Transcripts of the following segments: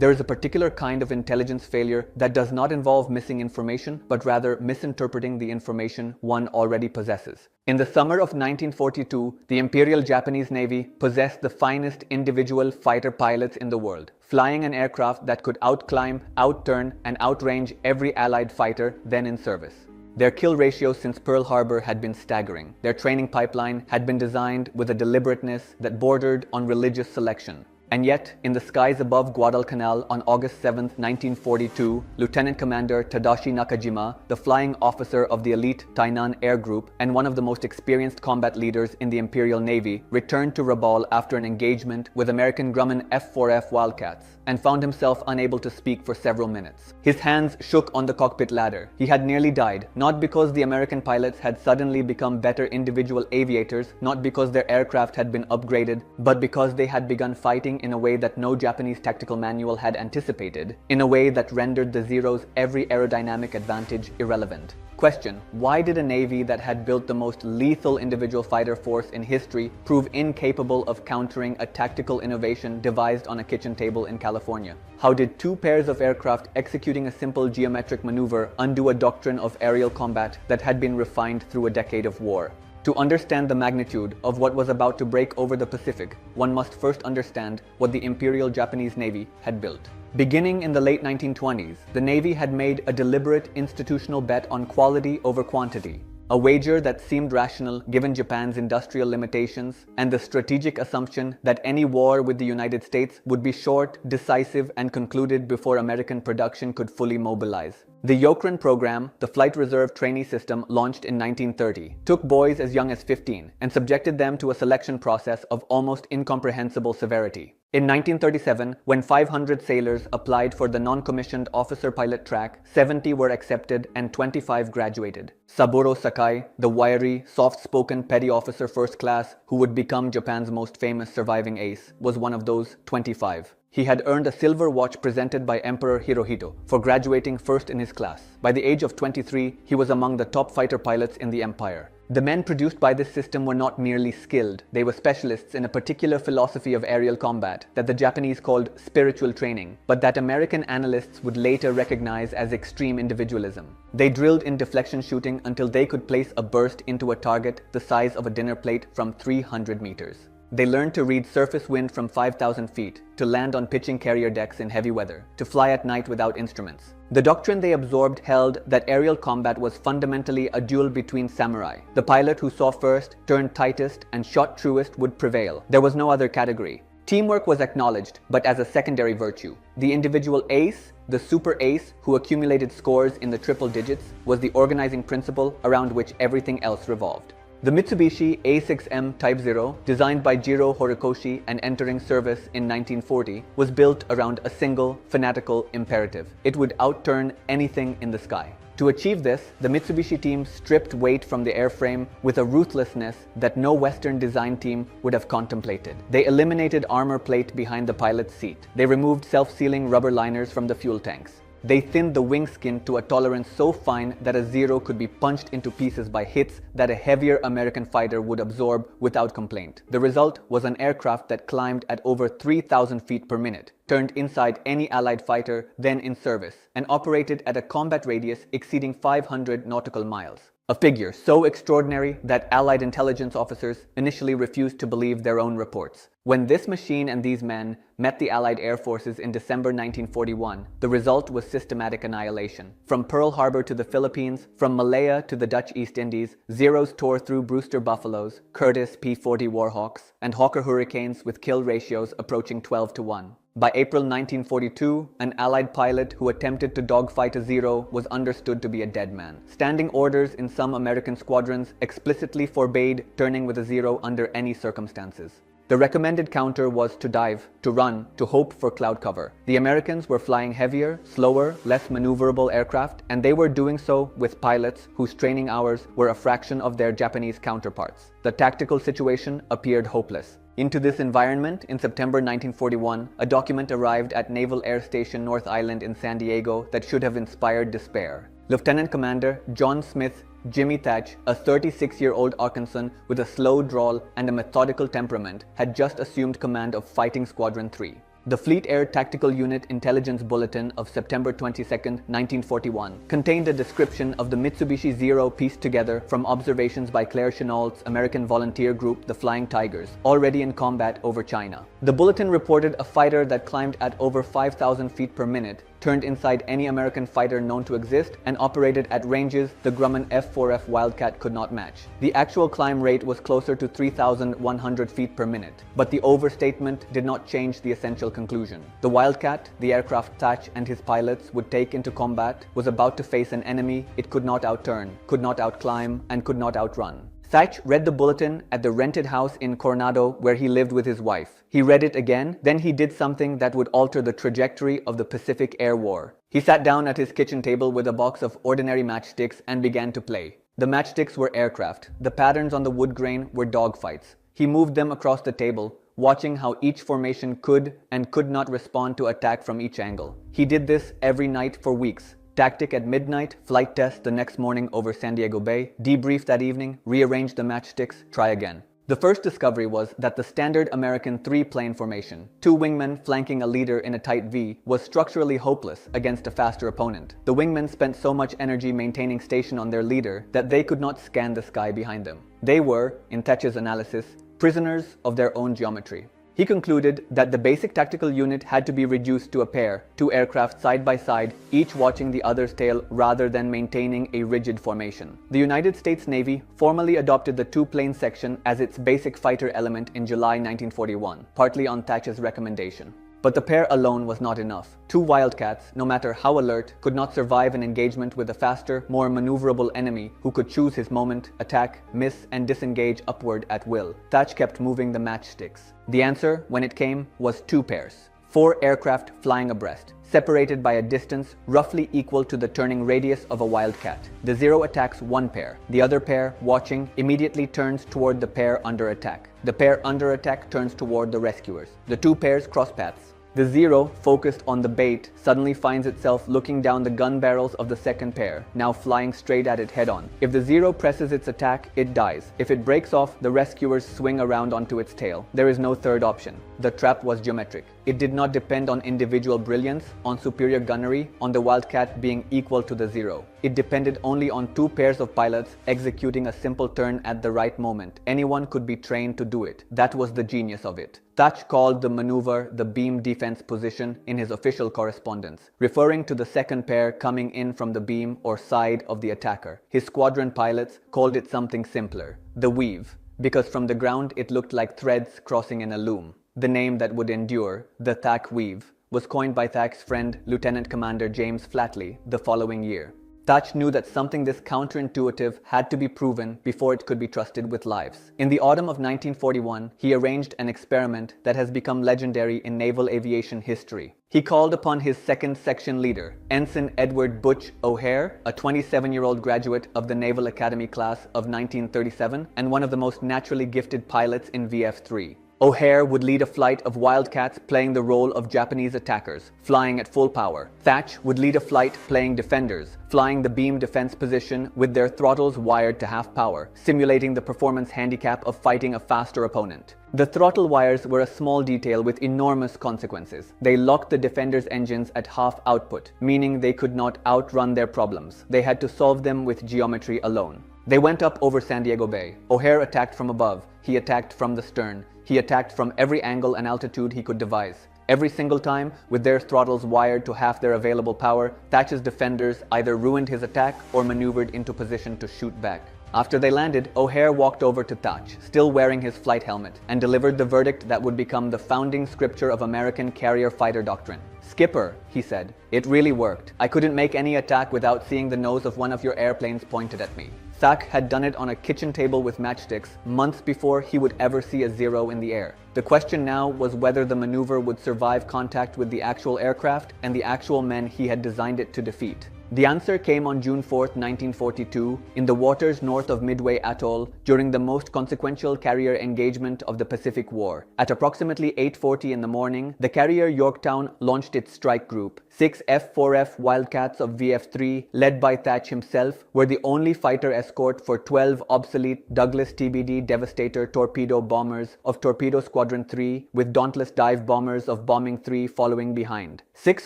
There is a particular kind of intelligence failure that does not involve missing information, but rather misinterpreting the information one already possesses. In the summer of 1942, the Imperial Japanese Navy possessed the finest individual fighter pilots in the world, flying an aircraft that could outclimb, outturn, and outrange every Allied fighter then in service. Their kill ratio since Pearl Harbor had been staggering. Their training pipeline had been designed with a deliberateness that bordered on religious selection. And yet, in the skies above Guadalcanal on August 7, 1942, Lieutenant Commander Tadashi Nakajima, the flying officer of the elite Tainan Air Group and one of the most experienced combat leaders in the Imperial Navy, returned to Rabaul after an engagement with American Grumman F-4F Wildcats and found himself unable to speak for several minutes. His hands shook on the cockpit ladder. He had nearly died, not because the American pilots had suddenly become better individual aviators, not because their aircraft had been upgraded, but because they had begun fighting in a way that no Japanese tactical manual had anticipated, in a way that rendered the Zero's every aerodynamic advantage irrelevant. Question: why did a Navy that had built the most lethal individual fighter force in history prove incapable of countering a tactical innovation devised on a kitchen table in California? How did two pairs of aircraft executing a simple geometric maneuver undo a doctrine of aerial combat that had been refined through a decade of war? To understand the magnitude of what was about to break over the Pacific, one must first understand what the Imperial Japanese Navy had built. Beginning in the late 1920s, the Navy had made a deliberate institutional bet on quality over quantity. A wager that seemed rational given Japan's industrial limitations and the strategic assumption that any war with the United States would be short, decisive, and concluded before American production could fully mobilize. The Yokren program, the flight reserve trainee system launched in 1930, took boys as young as 15 and subjected them to a selection process of almost incomprehensible severity. In 1937, when 500 sailors applied for the non-commissioned officer-pilot track, 70 were accepted and 25 graduated. Saburo Sakai, the wiry, soft-spoken petty officer first class who would become Japan's most famous surviving ace, was one of those 25. He had earned a silver watch presented by Emperor Hirohito for graduating first in his class. By the age of 23, he was among the top fighter pilots in the empire. The men produced by this system were not merely skilled, they were specialists in a particular philosophy of aerial combat that the Japanese called spiritual training, but that American analysts would later recognize as extreme individualism. They drilled in deflection shooting until they could place a burst into a target the size of a dinner plate from 300 meters. They learned to read surface wind from 5,000 feet, to land on pitching carrier decks in heavy weather, to fly at night without instruments. The doctrine they absorbed held that aerial combat was fundamentally a duel between samurai. The pilot who saw first, turned tightest, and shot truest would prevail. There was no other category. Teamwork was acknowledged, but as a secondary virtue. The individual ace, the super ace who accumulated scores in the triple digits, was the organizing principle around which everything else revolved. The Mitsubishi A6M Type 0, designed by Jiro Horikoshi and entering service in 1940, was built around a single, fanatical imperative. It would outturn anything in the sky. To achieve this, the Mitsubishi team stripped weight from the airframe with a ruthlessness that no Western design team would have contemplated. They eliminated armor plate behind the pilot's seat. They removed self-sealing rubber liners from the fuel tanks. They thinned the wing skin to a tolerance so fine that a Zero could be punched into pieces by hits that a heavier American fighter would absorb without complaint. The result was an aircraft that climbed at over 3,000 feet per minute, turned inside any Allied fighter then in service, and operated at a combat radius exceeding 500 nautical miles. A figure so extraordinary that Allied intelligence officers initially refused to believe their own reports. When this machine and these men met the Allied air forces in December 1941, the result was systematic annihilation. From Pearl Harbor to the Philippines, from Malaya to the Dutch East Indies, Zeros tore through Brewster Buffaloes, Curtiss P-40 Warhawks, and Hawker Hurricanes with kill ratios approaching 12-1. By April 1942, an Allied pilot who attempted to dogfight a Zero was understood to be a dead man. Standing orders in some American squadrons explicitly forbade turning with a Zero under any circumstances. The recommended counter was to dive, to run, to hope for cloud cover. The Americans were flying heavier, slower, less maneuverable aircraft, and they were doing so with pilots whose training hours were a fraction of their Japanese counterparts. The tactical situation appeared hopeless. Into this environment, in September 1941, a document arrived at Naval Air Station North Island in San Diego that should have inspired despair. Lieutenant Commander John Smith Jimmy Thatch, a 36-year-old Arkansan with a slow drawl and a methodical temperament, had just assumed command of Fighting Squadron 3. The Fleet Air Tactical Unit Intelligence Bulletin of September 22, 1941, contained a description of the Mitsubishi Zero pieced together from observations by Claire Chennault's American volunteer group, the Flying Tigers, already in combat over China. The bulletin reported a fighter that climbed at over 5,000 feet per minute, turned inside any American fighter known to exist, and operated at ranges the Grumman F-4F Wildcat could not match. The actual climb rate was closer to 3,100 feet per minute, but the overstatement did not change the essential conclusion. The Wildcat, the aircraft Thatch and his pilots would take into combat, was about to face an enemy it could not outturn, could not outclimb, and could not outrun. Thatch read the bulletin at the rented house in Coronado where he lived with his wife. He read it again, then he did something that would alter the trajectory of the Pacific Air War. He sat down at his kitchen table with a box of ordinary matchsticks and began to play. The matchsticks were aircraft. The patterns on the wood grain were dogfights. He moved them across the table, watching how each formation could and could not respond to attack from each angle. He did this every night for weeks. Tactic at midnight, flight test the next morning over San Diego Bay, debrief that evening, rearrange the matchsticks, try again. The first discovery was that the standard American three-plane formation, two wingmen flanking a leader in a tight V, was structurally hopeless against a faster opponent. The wingmen spent so much energy maintaining station on their leader that they could not scan the sky behind them. They were, in Thatch's analysis, prisoners of their own geometry. He concluded that the basic tactical unit had to be reduced to a pair, two aircraft side by side, each watching the other's tail rather than maintaining a rigid formation. The United States Navy formally adopted the two-plane section as its basic fighter element in July 1941, partly on Thatch's recommendation. But the pair alone was not enough. Two Wildcats, no matter how alert, could not survive an engagement with a faster, more maneuverable enemy who could choose his moment, attack, miss, and disengage upward at will. Thatch kept moving the matchsticks. The answer, when it came, was two pairs. 4 aircraft flying abreast, separated by a distance roughly equal to the turning radius of a Wildcat. The Zero attacks one pair. The other pair, watching, immediately turns toward the pair under attack. The pair under attack turns toward the rescuers. The two pairs cross paths. The Zero, focused on the bait, suddenly finds itself looking down the gun barrels of the second pair, now flying straight at it head-on. If the Zero presses its attack, it dies. If it breaks off, the rescuers swing around onto its tail. There is no third option. The trap was geometric. It did not depend on individual brilliance, on superior gunnery, on the Wildcat being equal to the Zero. It depended only on two pairs of pilots executing a simple turn at the right moment. Anyone could be trained to do it. That was the genius of it. Thatch called the maneuver the beam defense position in his official correspondence, referring to the second pair coming in from the beam or side of the attacker. His squadron pilots called it something simpler, the weave, because from the ground it looked like threads crossing in a loom. The name that would endure, the Thatch Weave, was coined by Thatch's friend Lieutenant Commander James Flatley the following year. Thatch knew that something this counterintuitive had to be proven before it could be trusted with lives. In the autumn of 1941, he arranged an experiment that has become legendary in naval aviation history. He called upon his second section leader, Ensign Edward Butch O'Hare, a 27-year-old graduate of the Naval Academy class of 1937 and one of the most naturally gifted pilots in VF-3. O'Hare would lead a flight of Wildcats playing the role of Japanese attackers, flying at full power. Thatch would lead a flight playing defenders, flying the beam defense position with their throttles wired to half power, simulating the performance handicap of fighting a faster opponent. The throttle wires were a small detail with enormous consequences. They locked the defenders' engines at half output, meaning they could not outrun their problems. They had to solve them with geometry alone. They went up over San Diego Bay. O'Hare attacked from above. He attacked from the stern. He attacked from every angle and altitude he could devise. Every single time, with their throttles wired to half their available power, Thatch's defenders either ruined his attack or maneuvered into position to shoot back. After they landed, O'Hare walked over to Thatch, still wearing his flight helmet, and delivered the verdict that would become the founding scripture of American carrier fighter doctrine. "Skipper," he said, "it really worked. I couldn't make any attack without seeing the nose of one of your airplanes pointed at me." Thatch had done it on a kitchen table with matchsticks months before he would ever see a Zero in the air. The question now was whether the maneuver would survive contact with the actual aircraft and the actual men he had designed it to defeat. The answer came on June 4, 1942, in the waters north of Midway Atoll during the most consequential carrier engagement of the Pacific War. At approximately 8:40 in the morning, the carrier Yorktown launched its strike group. 6 F-4F Wildcats of VF-3, led by Thatch himself, were the only fighter escort for 12 obsolete Douglas TBD Devastator torpedo bombers of Torpedo Squadron 3, with Dauntless dive bombers of Bombing 3 following behind. 6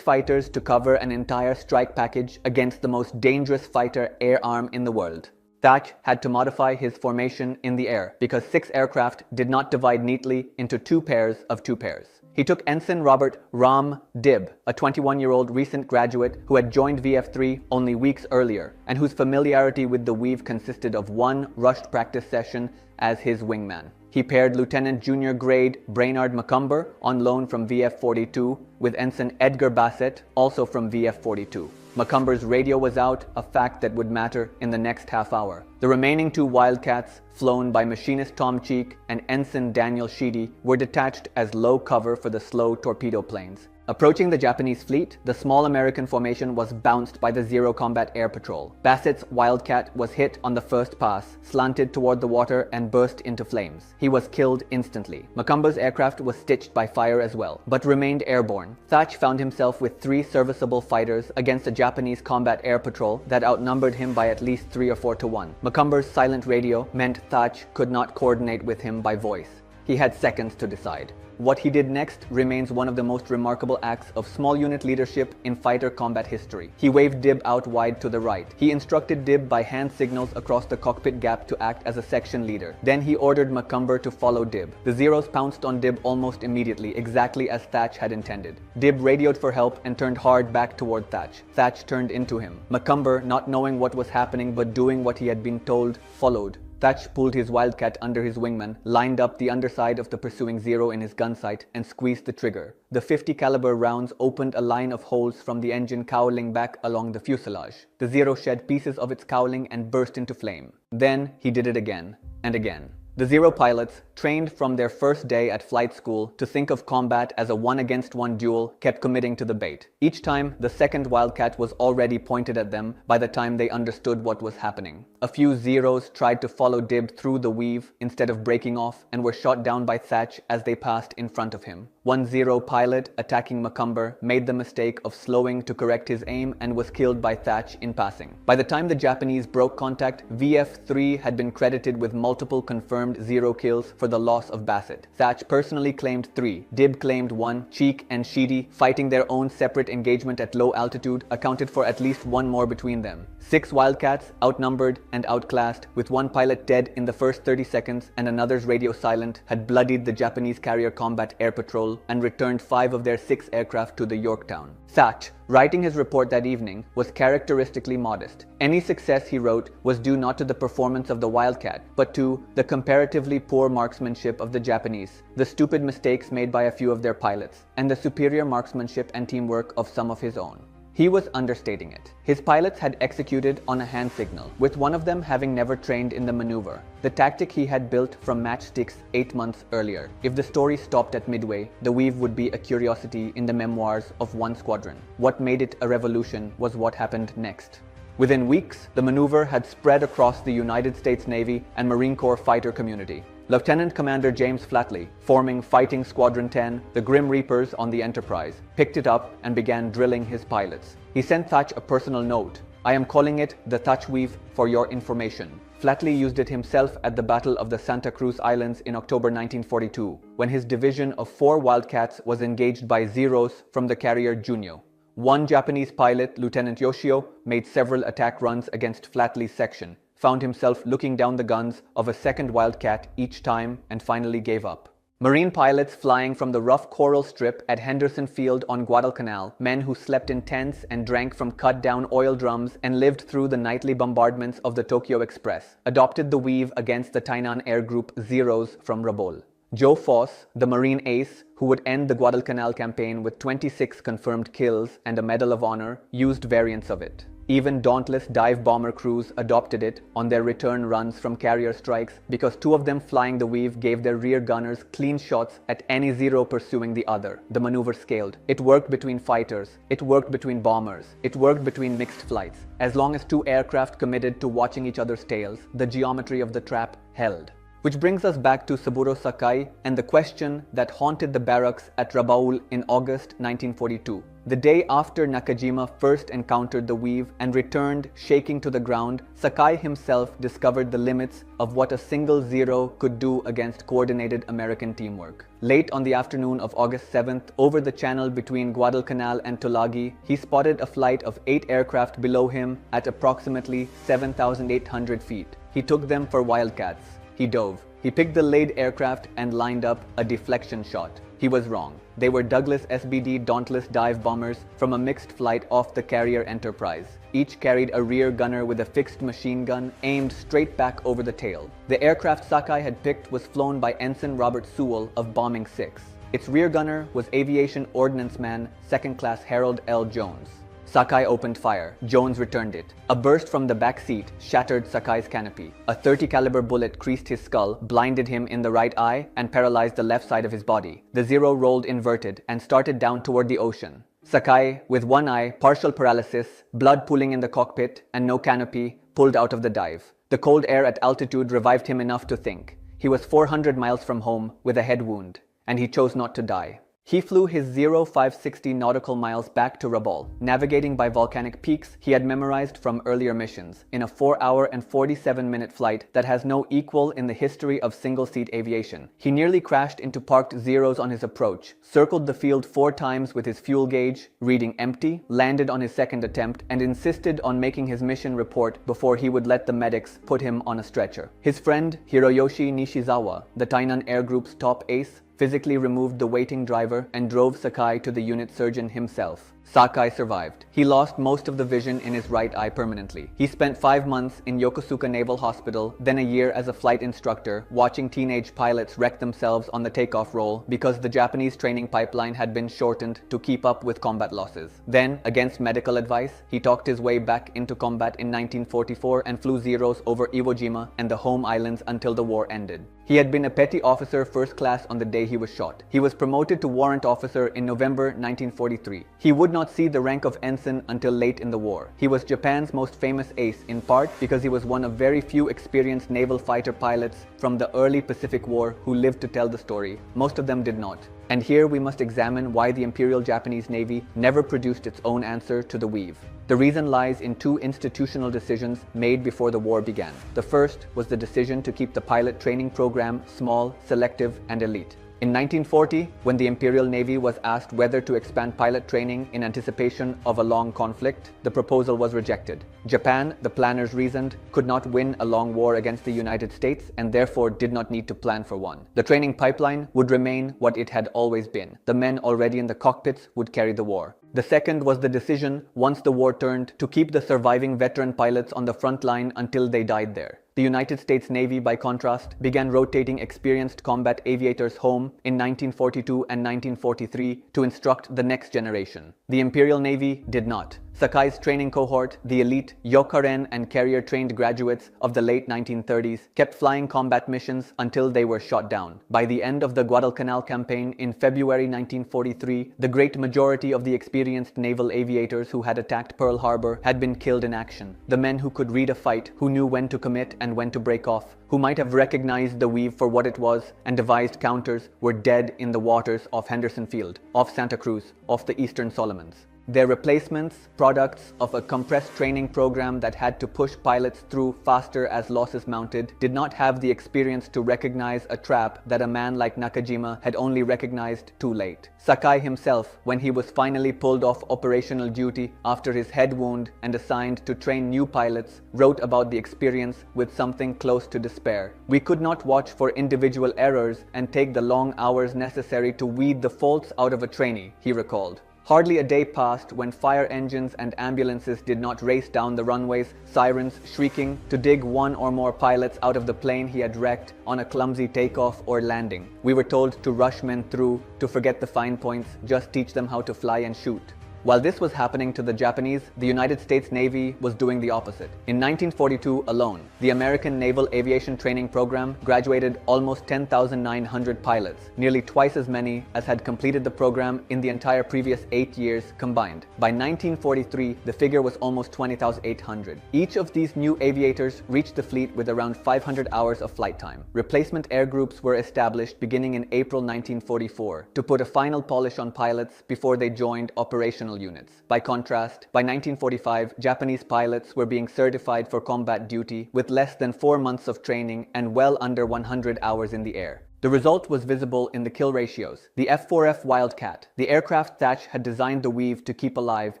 fighters to cover an entire strike package against the most dangerous fighter air arm in the world. Thatch had to modify his formation in the air because 6 aircraft did not divide neatly into 2 pairs of 2 pairs. He took Ensign Robert Ram Dibb, a 21-year-old recent graduate who had joined VF-3 only weeks earlier and whose familiarity with the weave consisted of 1 rushed practice session as his wingman. He paired Lieutenant Junior Grade Brainard Macomber, on loan from VF-42, with Ensign Edgar Bassett, also from VF-42. Macomber's radio was out, a fact that would matter in the next half hour. The remaining 2 Wildcats, flown by Machinist Tom Cheek and Ensign Daniel Sheedy, were detached as low cover for the slow torpedo planes. Approaching the Japanese fleet, the small American formation was bounced by the Zero Combat Air Patrol. Bassett's Wildcat was hit on the first pass, slanted toward the water, and burst into flames. He was killed instantly. Macomber's aircraft was stitched by fire as well, but remained airborne. Thatch found himself with 3 serviceable fighters against a Japanese Combat Air Patrol that outnumbered him by at least 3 or 4 to 1. Macomber's silent radio meant Thatch could not coordinate with him by voice. He had seconds to decide. What he did next remains one of the most remarkable acts of small unit leadership in fighter combat history. He waved Dibb out wide to the right. He instructed Dibb by hand signals across the cockpit gap to act as a section leader. Then he ordered Macomber to follow Dibb. The Zeros pounced on Dibb almost immediately, exactly as Thatch had intended. Dibb radioed for help and turned hard back toward Thatch. Thatch turned into him. Macomber, not knowing what was happening but doing what he had been told, followed. Thatch pulled his Wildcat under his wingman, lined up the underside of the pursuing Zero in his gun sight, and squeezed the trigger. The .50 caliber rounds opened a line of holes from the engine cowling back along the fuselage. The Zero shed pieces of its cowling and burst into flame. Then he did it again and again. The Zero pilots, trained from their first day at flight school to think of combat as a 1-against-1 duel, kept committing to the bait. Each time, the second Wildcat was already pointed at them by the time they understood what was happening. A few Zeros tried to follow Dibb through the weave instead of breaking off and were shot down by Thatch as they passed in front of him. One Zero pilot, attacking Macomber, made the mistake of slowing to correct his aim and was killed by Thatch in passing. By the time the Japanese broke contact, VF-3 had been credited with multiple confirmed Zero kills for the loss of Bassett. Thatch personally claimed 3, Dibb claimed 1, Cheek and Sheedy, fighting their own separate engagement at low altitude, accounted for at least 1 more between them. 6 Wildcats, outnumbered and outclassed, with 1 pilot dead in the first 30 seconds and another's radio silent, had bloodied the Japanese Carrier Combat Air Patrol and returned 5 of their 6 aircraft to the Yorktown. Thatch, writing his report that evening, was characteristically modest. Any success, he wrote, was due not to the performance of the Wildcat, but to the comparatively poor marksmanship of the Japanese, the stupid mistakes made by a few of their pilots, and the superior marksmanship and teamwork of some of his own. He was understating it. His pilots had executed on a hand signal, with one of them having never trained in the maneuver, the tactic he had built from matchsticks 8 months earlier. If the story stopped at Midway, the weave would be a curiosity in the memoirs of one squadron. What made it a revolution was what happened next. Within weeks, the maneuver had spread across the United States Navy and Marine Corps fighter community. Lieutenant Commander James Flatley, forming Fighting Squadron 10, the Grim Reapers on the Enterprise, picked it up and began drilling his pilots. He sent Thatch a personal note. "I am calling it the Thatch Weave for your information." Flatley used it himself at the Battle of the Santa Cruz Islands in October 1942, when his division of 4 Wildcats was engaged by Zeros from the carrier Junyo. One Japanese pilot, Lieutenant Yoshio, made several attack runs against Flatley's section, found himself looking down the guns of a second Wildcat each time, and finally gave up. Marine pilots flying from the rough coral strip at Henderson Field on Guadalcanal, men who slept in tents and drank from cut-down oil drums and lived through the nightly bombardments of the Tokyo Express, adopted the weave against the Tainan Air Group Zeros from Rabaul. Joe Foss, the Marine ace, who would end the Guadalcanal campaign with 26 confirmed kills and a Medal of Honor, used variants of it. Even dauntless dive bomber crews adopted it on their return runs from carrier strikes because two of them flying the weave gave their rear gunners clean shots at any zero pursuing the other. The maneuver scaled. It worked between fighters. It worked between bombers. It worked between mixed flights. As long as two aircraft committed to watching each other's tails, the geometry of the trap held. Which brings us back to Saburo Sakai and the question that haunted the barracks at Rabaul in August 1942. The day after Nakajima first encountered the weave and returned shaking to the ground, Sakai himself discovered the limits of what a single zero could do against coordinated American teamwork. Late on the afternoon of August 7th, over the channel between Guadalcanal and Tulagi, he spotted a flight of 8 aircraft below him at approximately 7,800 feet. He took them for wildcats. He dove. He picked the laid aircraft and lined up a deflection shot. He was wrong. They were Douglas SBD Dauntless dive bombers from a mixed flight off the carrier Enterprise. Each carried a rear gunner with a fixed machine gun aimed straight back over the tail. The aircraft Sakai had picked was flown by Ensign Robert Sewell of Bombing 6. Its rear gunner was Aviation Ordnance Man 2nd Class Harold L. Jones. Sakai opened fire. Jones returned it. A burst from the back seat shattered Sakai's canopy. A .30 caliber bullet creased his skull, blinded him in the right eye, and paralyzed the left side of his body. The Zero rolled inverted and started down toward the ocean. Sakai, with one eye, partial paralysis, blood pooling in the cockpit, and no canopy, pulled out of the dive. The cold air at altitude revived him enough to think. He was 400 miles from home with a head wound, and he chose not to die. He flew his 0560 nautical miles back to Rabaul, navigating by volcanic peaks he had memorized from earlier missions, in a 4-hour and 47-minute flight that has no equal in the history of single-seat aviation. He nearly crashed into parked Zeros on his approach, circled the field 4 times with his fuel gauge, reading empty, landed on his second attempt, and insisted on making his mission report before he would let the medics put him on a stretcher. His friend, Hiroyoshi Nishizawa, the Tainan Air Group's top ace, physically removed the waiting driver and drove Sakai to the unit surgeon himself. Sakai survived. He lost most of the vision in his right eye permanently. He spent 5 months in Yokosuka Naval Hospital, then a year as a flight instructor, watching teenage pilots wreck themselves on the takeoff roll because the Japanese training pipeline had been shortened to keep up with combat losses. Then, against medical advice, he talked his way back into combat in 1944 and flew Zeros over Iwo Jima and the home islands until the war ended. He had been a petty officer first class on the day he was shot. He was promoted to warrant officer in November 1943. He would not see the rank of ensign until late in the war. He was Japan's most famous ace, in part because he was one of very few experienced naval fighter pilots from the early Pacific War who lived to tell the story. Most of them did not. And here we must examine why the Imperial Japanese Navy never produced its own answer to the weave. The reason lies in 2 institutional decisions made before the war began. The first was the decision to keep the pilot training program small, selective, and elite. In 1940, when the Imperial Navy was asked whether to expand pilot training in anticipation of a long conflict, the proposal was rejected. Japan, the planners reasoned, could not win a long war against the United States and therefore did not need to plan for one. The training pipeline would remain what it had always been. The men already in the cockpits would carry the war. The second was the decision, once the war turned, to keep the surviving veteran pilots on the front line until they died there. The United States Navy, by contrast, began rotating experienced combat aviators home in 1942 and 1943 to instruct the next generation. The Imperial Navy did not. Sakai's training cohort, the elite Yokaren and carrier-trained graduates of the late 1930s, kept flying combat missions until they were shot down. By the end of the Guadalcanal campaign in February 1943, the great majority of the experienced naval aviators who had attacked Pearl Harbor had been killed in action. The men who could read a fight, who knew when to commit and when to break off, who might have recognized the weave for what it was and devised counters, were dead in the waters off Henderson Field, off Santa Cruz, off the Eastern Solomons. Their replacements, products of a compressed training program that had to push pilots through faster as losses mounted, did not have the experience to recognize a trap that a man like Nakajima had only recognized too late. Sakai himself, when he was finally pulled off operational duty after his head wound and assigned to train new pilots, wrote about the experience with something close to despair. "We could not watch for individual errors and take the long hours necessary to weed the faults out of a trainee," he recalled. Hardly a day passed when fire engines and ambulances did not race down the runways, sirens shrieking, to dig one or more pilots out of the plane he had wrecked on a clumsy takeoff or landing. We were told to rush men through, to forget the fine points, just teach them how to fly and shoot. While this was happening to the Japanese, the United States Navy was doing the opposite. In 1942 alone, the American Naval Aviation Training Program graduated almost 10,900 pilots, nearly twice as many as had completed the program in the entire previous 8 years combined. By 1943, the figure was almost 20,800. Each of these new aviators reached the fleet with around 500 hours of flight time. Replacement air groups were established beginning in April 1944 to put a final polish on pilots before they joined operational units. By contrast, by 1945, Japanese pilots were being certified for combat duty with less than 4 months of training and well under 100 hours in the air. The result was visible in the kill ratios. The F-4F Wildcat, the aircraft Thatch had designed the Weave to keep alive,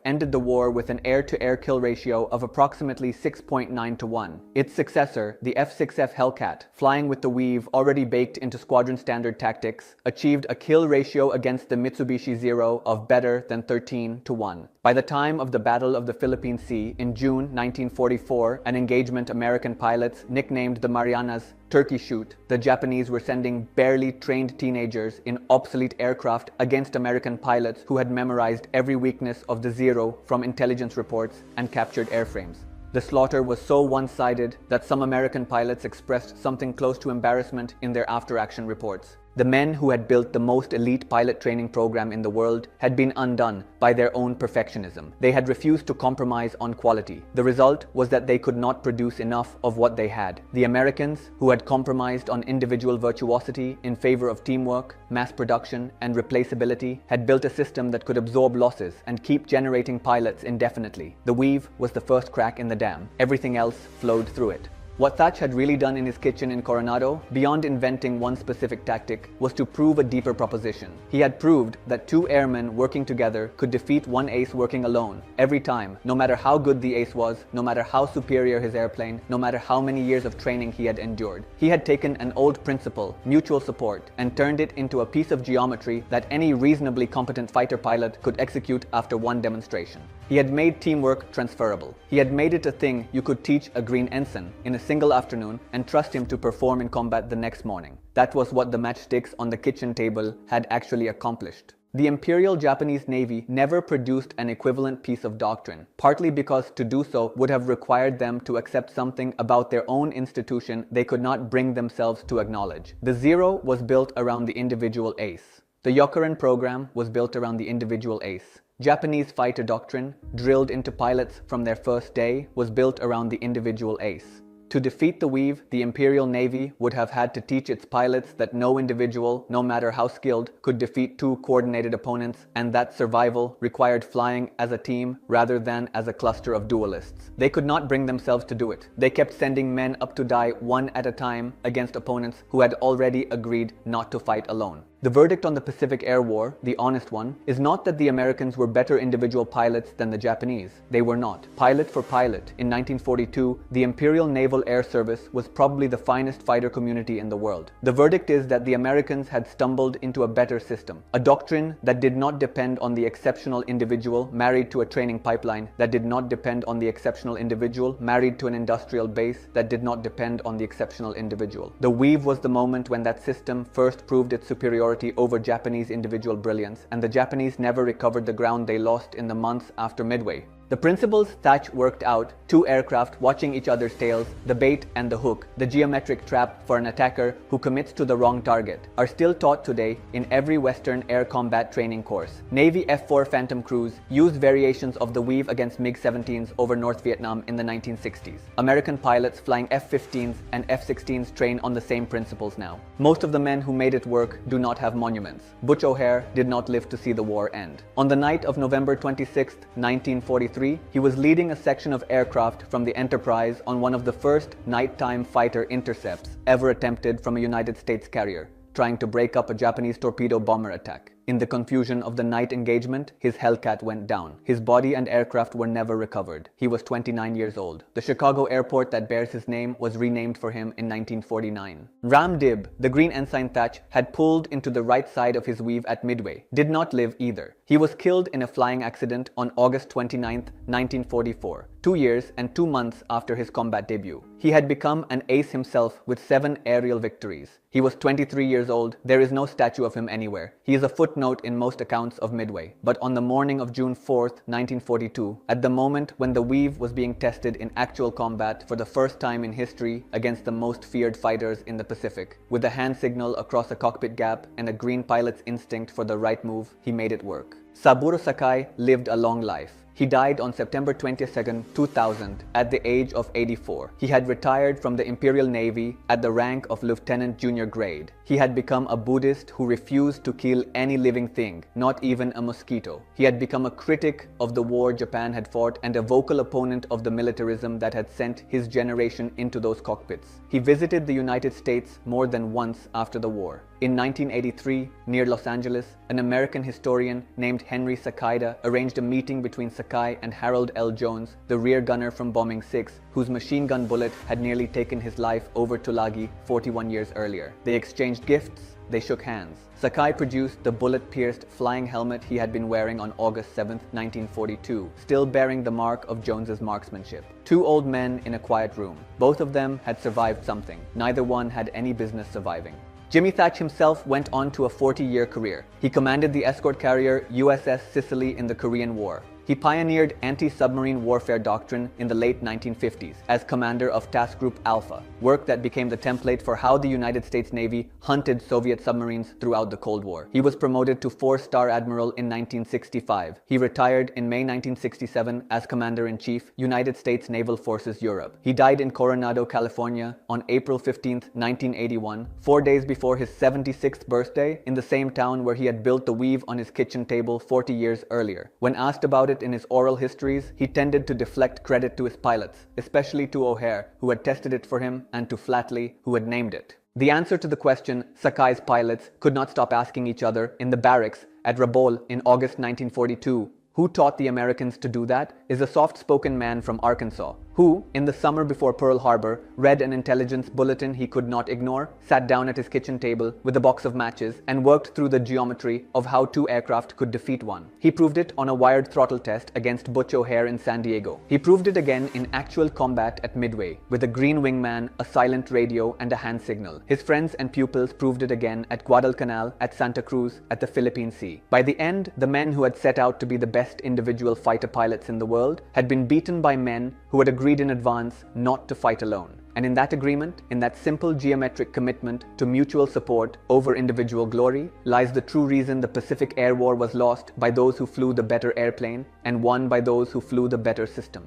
ended the war with an air-to-air kill ratio of approximately 6.9 to 1. Its successor, the F-6F Hellcat, flying with the Weave already baked into squadron standard tactics, achieved a kill ratio against the Mitsubishi Zero of better than 13 to 1. By the time of the Battle of the Philippine Sea in June 1944, an engagement American pilots nicknamed the Marianas Turkey Shoot, the Japanese were sending barely trained teenagers in obsolete aircraft against American pilots who had memorized every weakness of the Zero from intelligence reports and captured airframes. The slaughter was so one-sided that some American pilots expressed something close to embarrassment in their after-action reports. The men who had built the most elite pilot training program in the world had been undone by their own perfectionism. They had refused to compromise on quality. The result was that they could not produce enough of what they had. The Americans, who had compromised on individual virtuosity in favor of teamwork, mass production, and replaceability, had built a system that could absorb losses and keep generating pilots indefinitely. The Weave was the first crack in the dam. Everything else flowed through it. What Thatch had really done in his kitchen in Coronado, beyond inventing one specific tactic, was to prove a deeper proposition. He had proved that two airmen working together could defeat one ace working alone, every time, no matter how good the ace was, no matter how superior his airplane, no matter how many years of training he had endured. He had taken an old principle, mutual support, and turned it into a piece of geometry that any reasonably competent fighter pilot could execute after one demonstration. He had made teamwork transferable. He had made it a thing you could teach a green ensign in a single afternoon and trust him to perform in combat the next morning. That was what the matchsticks on the kitchen table had actually accomplished. The Imperial Japanese Navy never produced an equivalent piece of doctrine, partly because to do so would have required them to accept something about their own institution they could not bring themselves to acknowledge. The Zero was built around the individual ace. The Yokoren program was built around the individual ace. Japanese fighter doctrine, drilled into pilots from their first day, was built around the individual ace. To defeat the Weave, the Imperial Navy would have had to teach its pilots that no individual, no matter how skilled, could defeat two coordinated opponents, and that survival required flying as a team rather than as a cluster of duelists. They could not bring themselves to do it. They kept sending men up to die one at a time against opponents who had already agreed not to fight alone. The verdict on the Pacific Air War, the honest one, is not that the Americans were better individual pilots than the Japanese. They were not. Pilot for pilot, in 1942, the Imperial Naval Air Service was probably the finest fighter community in the world. The verdict is that the Americans had stumbled into a better system, a doctrine that did not depend on the exceptional individual married to a training pipeline, that did not depend on the exceptional individual married to an industrial base, that did not depend on the exceptional individual. The Weave was the moment when that system first proved its superiority over Japanese individual brilliance, and the Japanese never recovered the ground they lost in the months after Midway. The principles Thatch worked out, two aircraft watching each other's tails, the bait and the hook, the geometric trap for an attacker who commits to the wrong target, are still taught today in every Western air combat training course. Navy F-4 Phantom crews used variations of the Weave against MiG-17s over North Vietnam in the 1960s. American pilots flying F-15s and F-16s train on the same principles now. Most of the men who made it work do not have monuments. Butch O'Hare did not live to see the war end. On the night of November 26, 1943, he was leading a section of aircraft from the Enterprise on one of the first nighttime fighter intercepts ever attempted from a United States carrier, trying to break up a Japanese torpedo bomber attack. In the confusion of the night engagement, his Hellcat went down. His body and aircraft were never recovered. He was 29 years old. The Chicago airport that bears his name was renamed for him in 1949. Ram Dib, the green ensign Thatch, had pulled into the right side of his Weave at Midway. Did not live either. He was killed in a flying accident on August 29, 1944, 2 years and 2 months after his combat debut. He had become an ace himself with 7 aerial victories. He was 23 years old. There is no statue of him anywhere. He is a footnote footnote in most accounts of Midway. But on the morning of June 4th, 1942, at the moment when the WWII was being tested in actual combat for the first time in history against the most feared fighters in the Pacific, with a hand signal across a cockpit gap and a green pilot's instinct for the right move, he made it work. Saburo Sakai lived a long life. He died on September 22, 2000, at the age of 84. He had retired from the Imperial Navy at the rank of Lieutenant Junior Grade. He had become a Buddhist who refused to kill any living thing, not even a mosquito. He had become a critic of the war Japan had fought and a vocal opponent of the militarism that had sent his generation into those cockpits. He visited the United States more than once after the war. In 1983, near Los Angeles, an American historian named Henry Sakaida arranged a meeting between Sakai and Harold L. Jones, the rear gunner from Bombing 6, whose machine gun bullet had nearly taken his life over Tulagi 41 years earlier. They exchanged gifts, they shook hands. Sakai produced the bullet-pierced flying helmet he had been wearing on August 7, 1942, still bearing the mark of Jones's marksmanship. Two old men in a quiet room. Both of them had survived something. Neither one had any business surviving. Jimmy Thatch himself went on to a 40-year career. He commanded the escort carrier USS Sicily in the Korean War. He pioneered anti-submarine warfare doctrine in the late 1950s as commander of Task Group Alpha, work that became the template for how the United States Navy hunted Soviet submarines throughout the Cold War. He was promoted to 4-star admiral in 1965. He retired in May 1967 as Commander-in-Chief, United States Naval Forces Europe. He died in Coronado, California on April 15, 1981, 4 days before his 76th birthday, in the same town where he had built the WWII on his kitchen table 40 years earlier. When asked about it in his oral histories, he tended to deflect credit to his pilots, especially to O'Hare, who had tested it for him, and to Flatley, who had named it. The answer to the question Sakai's pilots could not stop asking each other in the barracks at Rabaul in August 1942, who taught the Americans to do that, is a soft-spoken man from Arkansas, who, in the summer before Pearl Harbor, read an intelligence bulletin he could not ignore, sat down at his kitchen table with a box of matches, and worked through the geometry of how two aircraft could defeat one. He proved it on a wired throttle test against Butch O'Hare in San Diego. He proved it again in actual combat at Midway, with a green wingman, a silent radio, and a hand signal. His friends and pupils proved it again at Guadalcanal, at Santa Cruz, at the Philippine Sea. By the end, the men who had set out to be the best individual fighter pilots in the world had been beaten by men who had agreed in advance not to fight alone. And in that agreement, in that simple geometric commitment to mutual support over individual glory, lies the true reason the Pacific Air War was lost by those who flew the better airplane and won by those who flew the better system.